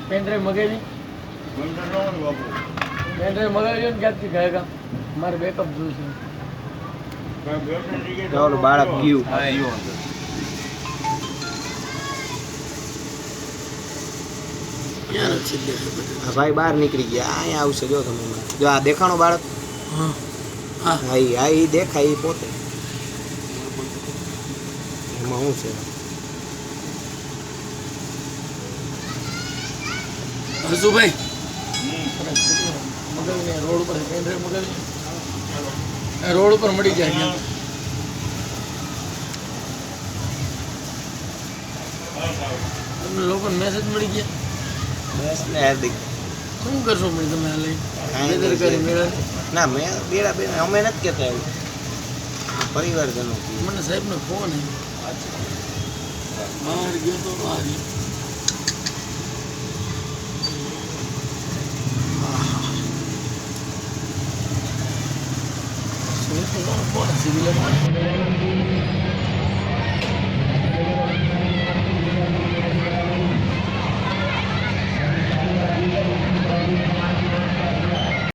Pen drive મગાવી pen drive મગાવી ને ક્યાંથી ગયા મારે બેકઅપ જોઈશે. ચાલો બાળક ગયું. ભાઈ બહાર નીકળી ગયા. અહીંયા આવશે જો તમે. જો આ દેખાણો બાળક. હા એ દેખાય એ પોતે. એમાં શું છે? હસુભાઈ મગાવીને રોડ ઉપર પેનડ્રાઈવ મગાવી રોડ ઉપર મળી જાય. તમને લોકોને મેસેજ મળી ગયા. બસ ને હાર્દિક શું કરશો ભાઈ તમે આ લઈ બેદરકારી મેળા? ના મેં બેડા બેન અમે નથી કહેતા એવું. પરિવારજનો મને સાહેબનો ફોન બહાર ગયો તો બહાર સિવિલ